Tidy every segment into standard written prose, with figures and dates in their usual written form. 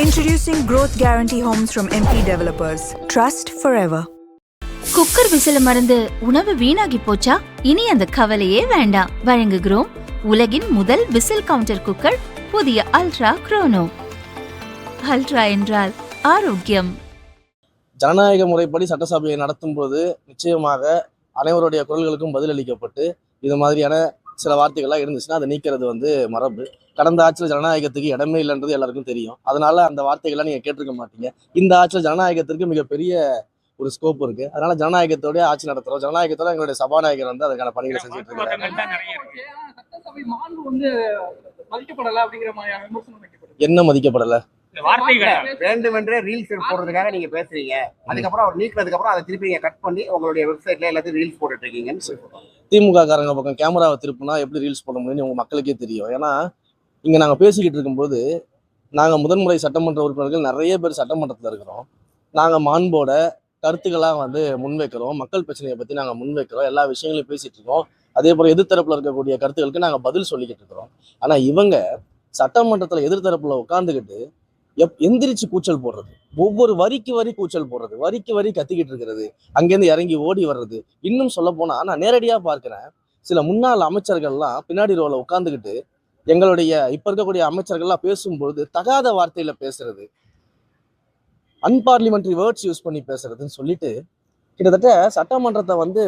Introducing Growth Guarantee Homes from MP Developers. Trust forever. Cooker விசில மறந்து உணவு வீணாகி போச்சா? இனி அந்த கவலையே வேண்டாம். வழங்குகிறோம் உலகின் முதல் விசில் கவுண்டர் குக்கர், புதிய அல்ட்ரா குரோனோ. அல்ட்ரா என்றால் ஆரோக்கியம். ஜனநாயக முறைப்படி சட்டசபையை நடத்தும் போது நிச்சயமாக அனைவருடைய குரல்களுக்கும் பதிலளிக்கப்பட்டு இது மாதிரியான சில வார்த்தைகள்லாம் இருந்துச்சுன்னா அதை நீக்கிறது மரபு. கடந்த ஆட்சியில் ஜனநாயகத்துக்கு இடமே இல்லைன்றது எல்லாருக்கும் தெரியும். அதனால அந்த வார்த்தைகள்லாம் நீங்க கேட்டிருக்க மாட்டீங்க. இந்த ஆட்சியில் ஜனநாயகத்திற்கு மிகப்பெரிய ஒரு ஸ்கோப் இருக்கு. அதனால ஜனநாயகத்தோட ஆட்சி நடத்துறோம். ஜனநாயகத்தோட எங்களுடைய சபாநாயகர் அதுக்கான பணிகளை செஞ்சுட்டு இருக்காங்க. என்ன மதிக்கப்படல? வேண்டுமென்றே ரீல்ஸ் போடுறதுக்காக நீங்க பேசுறீங்க. அதுக்கப்புறம் அவர் நீக்கிறதுக்கு அப்புறம் அதை திருப்பி நீங்க கட் பண்ணி உங்களுடைய வெப்சைட்ல எல்லாத்தையும் ரீல்ஸ் போட்டுட்டு இருக்கீங்கன்னு சொல்லுவாங்க. திமுக காரங்க பக்கம் கேமராவை திருப்பினா எப்படி ரீல்ஸ் போட முடியும்னு உங்க மக்களுக்கே தெரியும். ஏன்னா இங்க நாங்க பேசிக்கிட்டு இருக்கும்போது நாங்க முதன்முறை சட்டமன்ற உறுப்பினர்கள் நிறைய பேர் சட்டமன்றத்துல இருக்கிறோம். நாங்க மாண்போட கருத்துக்களாக முன்வைக்கிறோம். மக்கள் பிரச்சனையை பத்தி நாங்க முன்வைக்கிறோம். எல்லா விஷயங்களையும் பேசிட்டு இருக்கோம். அதே போல எதிர்த்தரப்புல இருக்கக்கூடிய கருத்துக்களுக்கு நாங்க பதில் சொல்லிக்கிட்டு இருக்கிறோம். ஆனா இவங்க சட்டமன்றத்துல எதிர்த்தரப்புல உட்காந்துக்கிட்டு எந்திரிச்சு கூச்சல் போடுறது, ஒவ்வொரு வரிக்கு வரி கூச்சல் போடுறது, வரிக்கு வரி கத்திக்கிட்டு இருக்கிறது, அங்கேருந்து இறங்கி ஓடி வர்றது. இன்னும் சொல்ல போனா நான் நேரடியா பார்க்கிறேன், சில முன்னாள் அமைச்சர்கள்லாம் பின்னாடி ரோல உட்காந்துக்கிட்டு எங்களுடைய இப்ப இருக்கக்கூடிய அமைச்சர்கள்லாம் பேசும்பொழுது தகாத வார்த்தையில பேசுறது, அன்பார்லிமெண்ட்ரி வேர்ட்ஸ் யூஸ் பண்ணி பேசுறதுன்னு சொல்லிட்டு கிட்டத்தட்ட சட்டமன்றத்தை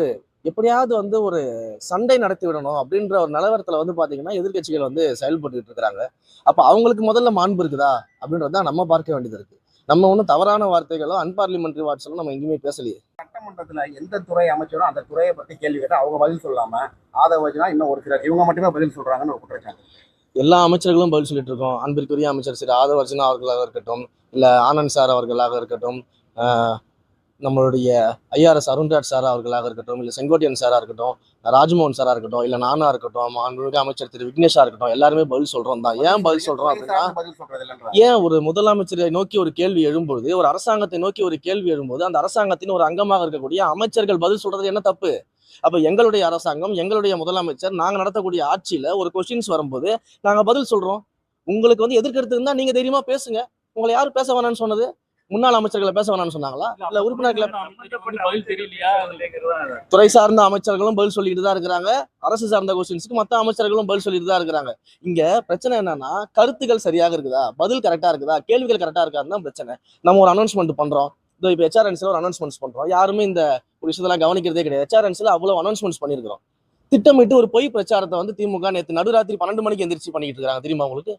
எப்படியாவது ஒரு சண்டை நடத்தி விடணும் அப்படின்ற ஒரு நிலவரத்துல பாத்தீங்கன்னா எதிர்கட்சிகள் செயல்பட்டு இருக்கிறாங்க. அப்ப அவங்களுக்கு முதல்ல மாண்பு இருக்குதா அப்படின்றதான் நம்ம பார்க்க வேண்டியது இருக்கு. நம்ம ஒன்றும் தவறான வார்த்தைகளோ அன்பார்லிமெண்ட்ரி வார்த்தைகளோ நம்ம எங்கேயுமே பேசலையே. சட்டமன்றத்துல எந்த துறை அமைச்சரும் அந்த துறையை பத்தி கேள்வி கேட்டா அவங்க பதில் சொல்லாம அதை வச்சுதான் இன்னும் ஒரு சிலர் இவங்க மட்டுமே பதில் சொல்றாங்கன்னு ஒரு குற்றச்சாட்டு. எல்லா அமைச்சர்களும் பதில் சொல்லிட்டு இருக்கோம். அன்பிற்குரிய அமைச்சர் திரு ஆதவ அர்ஜுனா அவர்களாக இருக்கட்டும், இல்ல ஆனந்த் சார் அவர்களாக இருக்கட்டும், நம்மளுடைய ஐஆர்எஸ் அருண்ராஜ் சாரா அவர்களாக இருக்கட்டும், இல்லை செங்கோட்டையன் சாரா இருக்கட்டும், ராஜ்மோகன் சாரா இருக்கட்டும், இல்லை நானா இருக்கட்டும், அமைச்சர் திரு விக்னேஷா இருக்கட்டும், எல்லாருமே பதில் சொல்றோம் தான். ஏன் பதில் சொல்றோம் அப்படின்னா, ஏன் ஒரு முதலமைச்சரை நோக்கி ஒரு கேள்வி எழும்போது, ஒரு அரசாங்கத்தை நோக்கி ஒரு கேள்வி எழும்போது அந்த அரசாங்கத்தின் ஒரு அங்கமாக இருக்கக்கூடிய அமைச்சர்கள் பதில் சொல்றது என்ன தப்பு? அப்ப எங்களுடைய அரசாங்கம், எங்களுடைய முதலமைச்சர், நாங்க நடத்தக்கூடிய ஆட்சியில ஒரு கொஸ்டின்ஸ் வரும்போது நாங்க பதில் சொல்றோம். உங்களுக்கு எதிர்கருத்து இருந்தா நீங்க தைரியமா பேசுங்க. உங்களை யாரும் பேச வேணாம்னு சொன்னது? முன்னாள் அமைச்சர்களை பேச வேணாம்னு சொன்னாங்களா? இல்ல உறுப்பினர்களை? துறை சார்ந்த அமைச்சர்களும் பதில் சொல்லிட்டு தான் இருக்கிறாங்க. அரசு சார்ந்த கொஸ்டின்ஸ்க்கு மற்ற அமைச்சர்களும் பதில் சொல்லிட்டு தான் இருக்கிறாங்க. இங்க பிரச்சனை என்னன்னா, கருத்துக்கள் சரியாக இருக்குதா, பதில் கரெக்டா இருக்குதா, கேள்விகள் கரெக்டா இருக்காதுதான் பிரச்சனை. நம்ம ஒரு அனௌன்ஸ்மெண்ட் பண்றோம். இப்போ ஹெச்ஆர்என்சில ஒரு அனௌன்ஸ்மெண்ட்ஸ் பண்றோம். யாருமே இந்த ஒரு விஷயத்தெல்லாம் கவனிக்கிறதே கிடையாது. ஹெச்ஆர்என்சில அவ்வளவு அனௌன்ஸ்மெண்ட்ஸ் பண்ணிருக்கிறோம். திட்டமிட்டு ஒரு பொய் பிரச்சாரத்தை திமுக நேற்று நடுராத்திரி 12 மணிக்கு எந்திரிச்சு பண்ணிட்டு இருக்காங்க. தெரியுமா உங்களுக்கு?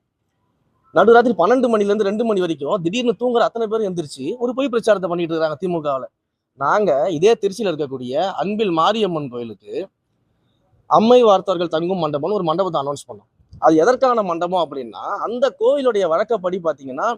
நடுராத்திரி 12 மணில இருந்து 2 மணி வரைக்கும் திடீர்னு தூங்குற அத்தனை பேர் எந்திரிச்சு ஒரு பொய் பிரச்சாரத்தை பண்ணிட்டு இருக்காங்க திமுகவில். நாங்க இதே திருச்சியில் இருக்கக்கூடிய அன்பில் மாரியம்மன் கோயிலுக்கு அம்மை வார்த்தவர்கள் தங்கும் மண்டபம்னு ஒரு மண்டபத்தை அனௌன்ஸ் பண்ணோம். அது எதற்கான மண்டபம் அப்படின்னா, அந்த கோவிலுடைய வழக்கப்படி பாத்தீங்கன்னா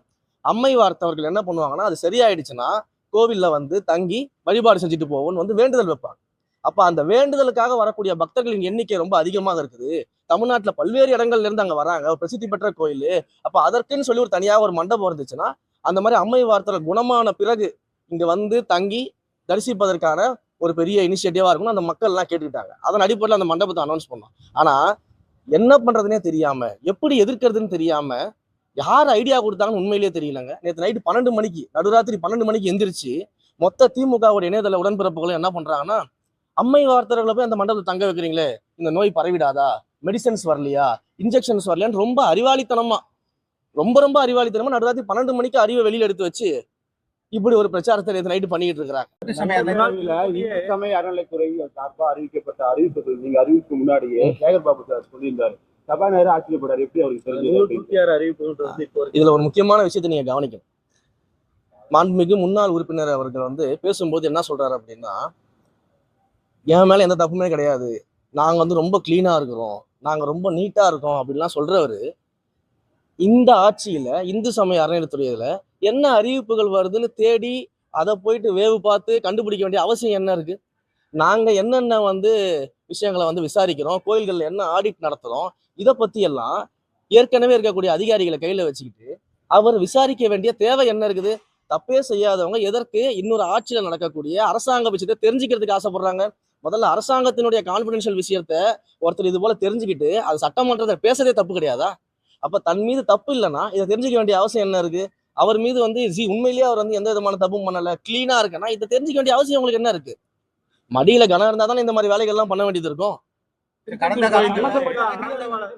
அம்மை வார்த்தவர்கள் என்ன பண்ணுவாங்கன்னா, அது சரியாயிடுச்சுன்னா கோவில்ல தங்கி வழிபாடு செஞ்சுட்டு போவோம்னு வேண்டுதல் வைப்பாங்க. அப்ப அந்த வேண்டுதலுக்காக வரக்கூடிய பக்தர்களின் எண்ணிக்கை ரொம்ப அதிகமாக இருக்குது. தமிழ்நாட்டுல பல்வேறு இடங்கள்ல இருந்து அங்க வராங்க. ஒரு பிரசித்தி பெற்ற கோயில். அப்ப அதற்குன்னு சொல்லி ஒரு தனியாக ஒரு மண்டபம் இருந்துச்சுன்னா, அந்த மாதிரி அம்மை வார்த்தவர்கள் குணமான பிறகு இங்க தங்கி தரிசிப்பதற்கான ஒரு பெரிய இனிஷியேட்டிவா இருக்கும்னு அந்த மக்கள் எல்லாம் கேட்டுக்கிட்டாங்க. அதன் அடிப்படையில் அந்த மண்டபத்தை அனௌன்ஸ் பண்ணோம். ஆனா என்ன பண்றதுனே தெரியாம, எப்படி எதிர்க்கிறதுன்னு தெரியாம, யார் ஐடியா கொடுத்தாங்கன்னு உண்மையிலேயே தெரியலங்க. நேற்று நைட்டு 12 மணிக்கு, நடுராத்திரி 12 மணிக்கு எந்திரிச்சு மொத்த திமுகவுடைய இணையதள உடன்பிறப்புகளும் என்ன பண்றாங்கன்னா, அம்மை வார்த்தவர்களை போய் அந்த மண்டபத்தை தங்க வைக்கிறீங்களே, இந்த நோய் பரவிடாதா, மெடிசன்ஸ் வரலையா, இன்ஜெக்ஷன்ஸ் வரலையான்னு ரொம்ப அறிவாளித்தனமா நடுராத்திரி 12 மணிக்கு அறிவை வெளியில எடுத்து வச்சு இப்படி ஒரு பிரச்சாரத்தை நேற்று நைட்டு பண்ணிட்டு இருக்கிறாங்க. சமய அறநிலைத்துறை சார்பா அறிவிக்கப்பட்ட அறிவிப்புகள் நீங்க அறிவிக்க முன்னாடியே சேகர் பாபு சார் சொல்லியிருந்தாரு, சபாநாயகர் ஆச்சரியப்படாரு. எப்படி அவருக்கு தெரிஞ்சது? இதுல ஒரு முக்கியமான விஷயத்தை நீங்க கவனிக்கணும். மாண்புமிகு முன்னாள் உறுப்பினர் அவர்கள் பேசும்போது என்ன சொல்றாரு அப்படின்னா, என் மேல எந்த தப்புமே கிடையாது, நாங்க ரொம்ப கிளீனா இருக்கிறோம், நாங்க ரொம்ப நீட்டா இருக்கோம் அப்படின்லாம் சொல்றவரு, இந்த ஆட்சியில இந்து சமய அறநிலையத்துறையில என்ன அறிவிப்புகள் வருதுன்னு தேடி அதை போயிட்டு வேவு பார்த்து கண்டுபிடிக்க வேண்டிய அவசியம் என்ன இருக்கு? நாங்க என்னென்ன விஷயங்களை விசாரிக்கிறோம், கோயில்கள்ல என்ன ஆடிட் நடத்துறோம், இதை பத்தி எல்லாம் ஏற்கனவே இருக்கக்கூடிய அதிகாரிகளை கையில வச்சுக்கிட்டு அவர் விசாரிக்க வேண்டிய தேவை என்ன இருக்குது? தப்பே செய்யாதவங்க எதற்கு இன்னொரு ஆட்சியில நடக்கக்கூடிய அரசாங்க விஷயத்தை தெரிஞ்சுக்கிறதுக்கு ஆசைப்படுறாங்க? முதல்ல அரசாங்கத்தினுடைய கான்பிடென்ஷியல் விஷயத்த ஒருத்தர் இது போல தெரிஞ்சுக்கிட்டு அது சட்டமன்றத்தை பேசுறதே தப்பு கிடையாதா? அப்ப தன் மீது தப்பு இல்லைன்னா இதை தெரிஞ்சுக்க வேண்டிய அவசியம் என்ன இருக்கு? அவர் மீது வந்து உண்மையிலேயே அவர் வந்து எந்த விதமான தப்பும் பண்ணல, கிளீனா இருக்குன்னா இதை தெரிஞ்சுக்க வேண்டிய அவசியம் உங்களுக்கு என்ன இருக்கு? மடியில கனம் இருந்தா தானே இந்த மாதிரி வேலைகள் எல்லாம் பண்ண வேண்டியது இருக்கும். கடந்த காலத்துல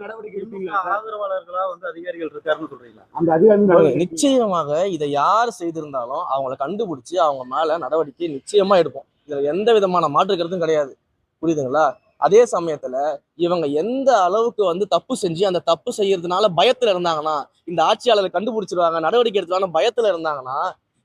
நடவடிக்கை எடுப்பீங்களா? ஆதரவாளர்களா வந்து அதிகாரிகள் இருக்காருன்னு சொல்றீங்களா? அந்த அதிகாரி நிச்சயமாக இதை யார் செய்திருந்தாலும் அவங்கள கண்டுபிடிச்சு அவங்க மேல நடவடிக்கை நிச்சயமா எடுப்போம். இதுல எந்த விதமான மாற்று கருத்தும் கிடையாது. புரியுதுங்களா? அதே சமயத்துல இவங்க எந்த அளவுக்கு வந்து தப்பு செஞ்சு அந்த தப்பு செய்யறதுனால பயத்துல இருந்தாங்கன்னா, இந்த ஆட்சியாளரை கண்டுபிடிச்சிருவாங்க, நடவடிக்கை எடுத்துவாங்க பயத்துல இருந்தாங்கன்னா,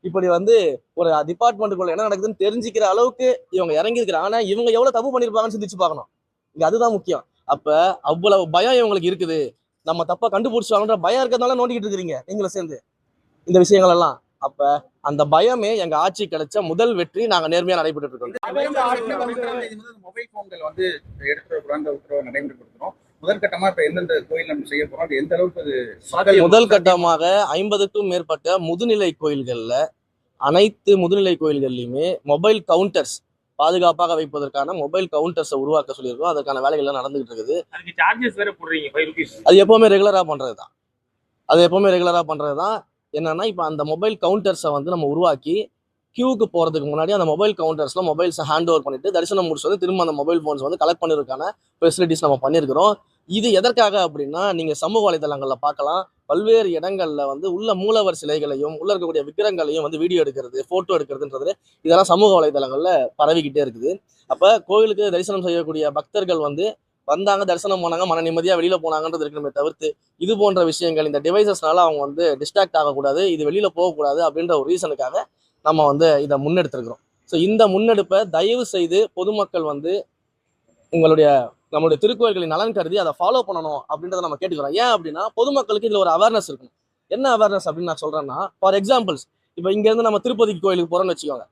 இப்படி வந்து ஒரு டிபார்ட்மெண்ட்டுக்குள்ள என்ன நடக்குதுன்னு தெரிஞ்சுக்கிற அளவுக்கு இவங்க இறங்கி இருக்கிறாங்க. ஆனா இவங்க எவ்வளவு தப்பு பண்ணிருப்பாங்கன்னு சிந்திச்சு பார்க்கணும். இங்க அதுதான் முக்கியம். அப்ப அவ்வளவு பயம் இவங்களுக்கு இருக்குது, நம்ம தப்பா கண்டுபிடிச்சாங்கன்ற பயம் இருக்கிறதுனால நோண்டிக்கிட்டு இருக்கிறீங்க நீங்களும் சேர்ந்து இந்த விஷயங்கள் எல்லாம். அப்ப அந்த பயமே எங்க ஆட்சி கிடைச்ச முதல் வெற்றி. நாங்க நேர்மையா நடைபெற்று இருக்கோம். மொபைல் போன்கள் வந்து எடுத்துக்கூடாது உத்தரவை நடைமுறைப்படுத்துறோம். முதற்கட்டமா இப்ப எந்தெந்த கோயில் நம்ம செய்ய போறோம், அது எந்த அளவுக்கு அது சாத்தியம்? முதல் கட்டமாக 50க்கும் மேற்பட்ட முதுநிலை கோயில்கள்ல, அனைத்து முதுநிலை கோயில்கள்லயுமே மொபைல் கவுண்டர்ஸ் பாதுகாப்பாக வைப்பதற்கான மொபைல் கவுண்டர்ஸை உருவாக்க சொல்லியிருக்கோம். அதற்கான வேலைகள் எல்லாம் நடந்துகிட்டு இருக்குது. அதுக்கு சார்ஜஸ் வேற போடுறீங்க, 5 ரூபீஸ். அது எப்பவுமே ரெகுலரா பண்றதுதான். என்னன்னா இப்ப அந்த மொபைல் கவுண்டர்ஸை வந்து நம்ம உருவாக்கி கியூக்கு போறதுக்கு முன்னாடி அந்த மொபைல் கவுண்டர்ஸ்ல மொபைல்ஸ் ஹேண்ட் ஓவர் பண்ணிட்டு தரிசனம் முடிச்சு வந்து திரும்ப அந்த மொபைல் போன்ஸ் வந்து கலெக்ட் பண்ணிருக்கான ஃபெசிலிட்டிஸ் நம்ம பண்ணியிருக்கிறோம். இது எதற்காக அப்படின்னா, நீங்க சமூக வலைதளங்கள்ல பார்க்கலாம், பல்வேறு இடங்கள்ல வந்து உள்ள மூலவர் சிலைகளையும் உள்ள இருக்கக்கூடிய விக்கிரங்களையும் வந்து வீடியோ எடுக்கிறது, போட்டோ எடுக்கிறதுன்றது இதெல்லாம் சமூக வலைதளங்கள்ல பரவிக்கிட்டே இருக்குது. அப்ப கோயிலுக்கு தரிசனம் செய்யக்கூடிய பக்தர்கள் வந்து வந்தாங்க, தரிசனம் பண்ணாங்க, மன நிம்மதியா வெளியில போனாங்கன்றது இருக்கணுமே தவிர்த்து இது போன்ற விஷயங்கள் இந்த டிவைசஸ்னால அவங்க வந்து டிஸ்ட்ராக்ட் ஆகக்கூடாது, இது வெளியில போகக்கூடாது அப்படின்ற ஒரு ரீசனுக்காக நம்ம வந்து இதை முன்னெடுத்திருக்கிறோம். ஸோ இந்த முன்னெடுப்பை தயவு செய்து பொதுமக்கள் வந்து நம்மளுடைய திருக்கோயில்களின் நலன் கருதி அதை ஃபாலோ பண்ணணும் அப்படின்றத நம்ம கேட்டுக்கிறோம். ஏன் அப்படின்னா பொதுமக்களுக்கு இதுல ஒரு அவேர்னஸ் இருக்கணும். என்ன அவேர்னஸ் அப்படின்னு நான் சொல்றேன்னா, ஃபார் எக்ஸாம்பிள்ஸ் இப்போ இங்க இருந்து நம்ம திருப்பதி கோயிலுக்கு போறோம்னு வச்சுக்கோங்க.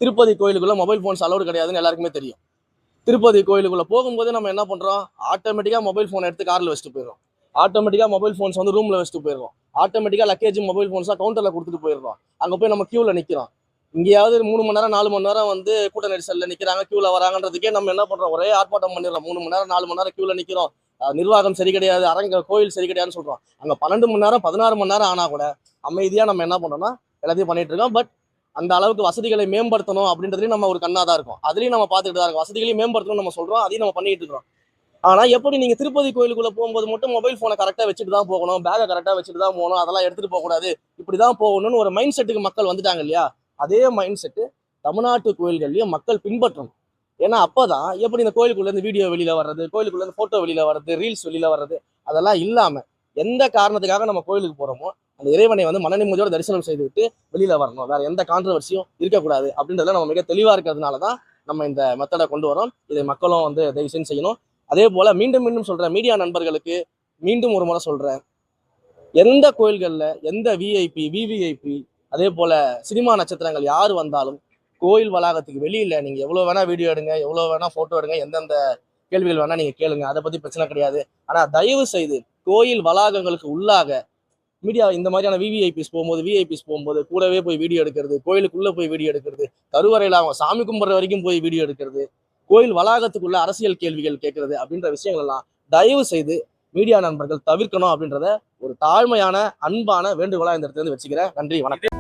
திருப்பதி கோயிலுக்குள்ள மொபைல் போன்ஸ் அலௌடு கிடையாதுன்னு எல்லாருக்குமே தெரியும். திருப்பதி கோயிலுக்குள்ள போகும்போது நம்ம என்ன பண்றோம், ஆட்டோமேட்டிக்கா மொபைல் போன் எடுத்து கார்ல வச்சுட்டு போயிடுறோம், ஆட்டோமேட்டிக்கா மொபைல் போன்ஸ் வந்து ரூம்ல வச்சுட்டு போயிடுறோம், ஆட்டோமேட்டிக்கா லக்கேஜ் மொபைல் போன்ஸா கவுண்டர்ல கொடுத்துட்டு போயிடுறோம். அங்க போய் நம்ம கியூல நிக்கிறோம். இங்கேயாவது 3 மணி நேரம் 4 மணி நேரம் வந்து கூட்ட நெரிசல்ல நிக்கிறாங்க, கியூல வராங்கன்றதுக்கே நம்ம என்ன பண்றோம், ஒரே ஆர்ப்பாட்டம் பண்ணிடுறோம். 3 மணி நேரம் 4 மணி நேரம் கியூல நிக்கிறோம், நிர்வாகம் சரி கிடையாது, கோயில் சரி கிடையாதுன்னு சொல்றோம். அங்க 12 மணி நேரம் 16 மணி நேரம் ஆனா கூட அமைதியா நம்ம என்ன பண்றோம்னா எல்லாத்தையும் பண்ணிட்டு இருக்கோம். பட் அந்த அளவுக்கு வசதிகளை மேம்படுத்தணும் அப்படின்றதுலையும் நம்ம ஒரு கண்ணா தான் இருக்கும். அதுலயும் நம்ம பார்த்துட்டு தான் இருக்கோம். வசதிகளையும் மேம்படுத்தணும் நம்ம சொல்றோம், அதையும் நம்ம பண்ணிட்டு இருக்கோம். ஆனா எப்படி நீங்க திருப்பதி கோயிலுக்குள்ள போகும்போது மட்டும் மொபைல் போனை கரெக்டா வச்சுட்டு தான் போகணும், பேகை கரெக்டா வச்சுட்டு தான் போகணும், அதெல்லாம் எடுத்துட்டு போக கூடாது, இப்படிதான் போகணும்னு ஒரு மைண்ட் செட்டுக்கு மக்கள் வந்துட்டாங்க இல்லையா? அதே மைண்ட் செட்டு தமிழ்நாட்டு கோயில்கள்லயும் மக்கள் பின்பற்றணும். ஏன்னா அப்பதான் எப்படி இந்த கோயிலுக்குள்ள இருந்து வீடியோ வெளியில வர்றது, கோயிலுக்குள்ள இருந்து போட்டோ வெளியில வர்றது, ரீல்ஸ் வெளியில வர்றது, அதெல்லாம் இல்லாம எந்த காரணத்துக்காக நம்ம கோயிலுக்கு போறோமோ அந்த இறைவனை வந்து மன நிம்மதியோட தரிசனம் செய்துவிட்டு வெளியில வரணும், வேற எந்த கான்ட்ரவர்சியும் இருக்கக்கூடாது அப்படின்றதுல நம்ம மிக தெளிவா இருக்கிறதுனாலதான் நம்ம இந்த மெத்தடை கொண்டு வரோம். இதை மக்களும் வந்து தயவு செஞ்சு செய்யணும். அதே போல மீண்டும் மீண்டும் சொல்றேன், மீடியா நண்பர்களுக்கு மீண்டும் ஒரு முறை சொல்றேன், எந்த கோயில்கள்ல எந்த விஐபி விவிஐபி அதே போல சினிமா நட்சத்திரங்கள் யார் வந்தாலும் கோயில் வளாகத்துக்கு வெளியில நீங்க எவ்வளவு வேணா வீடியோ எடுங்க, எவ்வளவு வேணா போட்டோ எடுங்க, எந்தெந்த கேள்விகள் வேணா நீங்க கேளுங்க, அதை பத்தி பிரச்சனை கிடையாது. ஆனா தயவு செய்து கோயில் வளாகங்களுக்கு உள்ளாக மீடியா இந்த மாதிரியான விவிஐபிஸ் போகும்போது கூடவே போய் வீடியோ எடுக்கிறது, கோயிலுக்குள்ள போய் வீடியோ எடுக்கிறது, கருவறையில அவங்க சாமி கும்பிட்ற வரைக்கும் போய் வீடியோ எடுக்கிறது, கோயில் வளாகத்துக்குள்ள அரசியல் கேள்விகள் கேட்கறது அப்படின்ற விஷயங்கள் எல்லாம் தயவு செய்து மீடியா நண்பர்கள் தவிர்க்கணும் அப்படின்றத ஒரு தாழ்மையான அன்பான வேண்டுகோளா இந்த இடத்துல இருந்து வச்சுக்கிறேன். நன்றி, வணக்கம்.